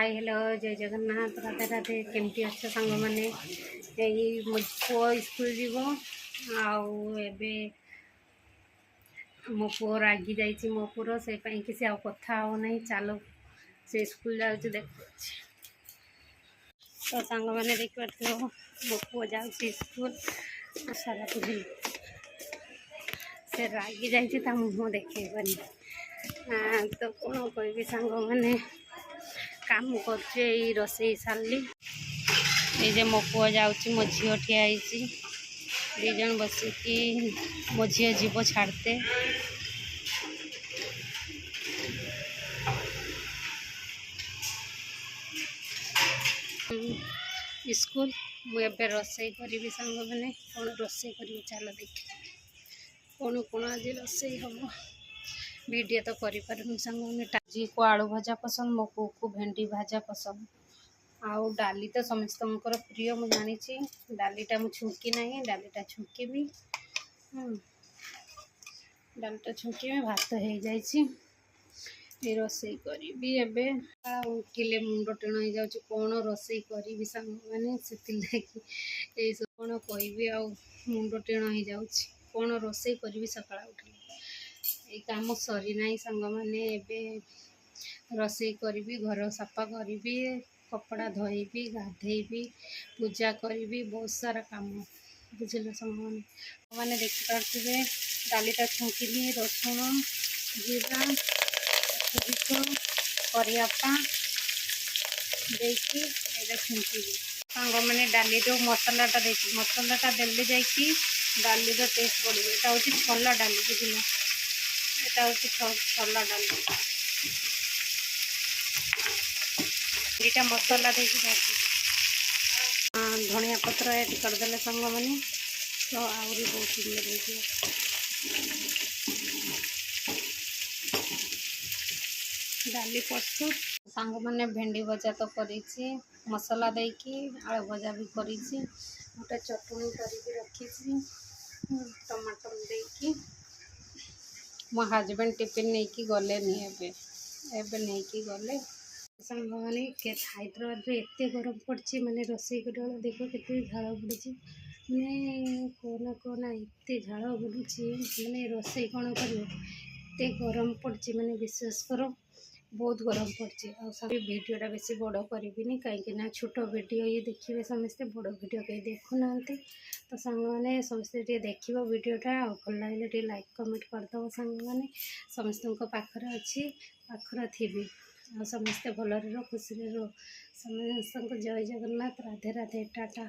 Hi hello जय जगन्नाथ राधे राधे केमती अच्छे सांग मैंने मो पुओ स्कूल जीव आबे मो पुओ रागी जाइए मो पुर से कि कथा हो ना चलो से स्कूल जाऊँ देख तो सांग मैंने देख पार मो पुओ जाऊँ स्कूल सारा बुझे से रागी जाइए मुँह देखेबनी तो कौन कह सांग मैंने काम कर रोसे सारे ये मो पुओ जाऊँ मो झील ठिया दीज बसिकी मो झी जीव छाड़ते स्कूल मुझे रोसे करी सांग मैंने कौन रोसे कर चल देख कौन कौन आज रोसे हम वीडियो तो करूँ सांग मैंने जी को आलू भजा पसंद मो पु को भेंडी भाजा पसंद आउ डाली तो समस्त प्रिय मुझे जानी डालीटा मुझे छुंकी ना डालीटा छुंकी भी डालीटा छुंकी में भात हो जाए रोसे करी उठिले मुंड टेण हो जाऊँ कौन रोसे करी सांग मैंने से सब कौन कह मुंड टेण हो जाऊँ कौन रोसे करी सका उठिले ये कम सरी ना सांग मैंने रोसे करी घर सफा करी कपड़ा धोबी गाधेबी पूजा करी बहुत सारा काम बुझे सांग मैंने देखिपे डालीटा छुंकिली रसुण जीरा करियापा देखी छुंकी सांग मैंने डाली मसलाटा देखी मसलाटा देले जाकि डाली टेस्ट बढ़ यहाँ हूँ छोला डाली बुझे यहाँ हूँ छोला डाली दुटा मसला देखिए धनिया पत्र ऐड करदे सांग मैंने तो आहरी बहुत सुंदर देखिए डाली प्रस्तुत सांग मैंने भेंडी भजा तो करी मसला देकी आलू भजा भी करी गोटे चटनी करके रखी टमाटर देकी मो हजबैंड टिफिन नहीं कि गले एबे नहीं कि गले सांग मैंने हैदराबाद में एत गरम पड़ी मैंने रोसे कर देख के झाड़ बुड़ी मैंने कहना कहना एत झाड़ बुड़ी मैंने रोसे कौन कर गरम पड़ी मैंने विश्वास कर बहुत गरम पड़ी वीडियोटा बेसी बड़ करी कहीं छोट वीडियो ये देखिए समस्ते बड़ वीडियो कहीं देखुना तो सांग मैंने समस्ते देखिए वीडियोटा भल लगे लाइक कमेंट करदे सांग मैंने समस्त पाखरे अच्छी पाखरे थी समस्ते भलरे खुशी रो समस्त जय जगन्नाथ राधे राधे टाटा।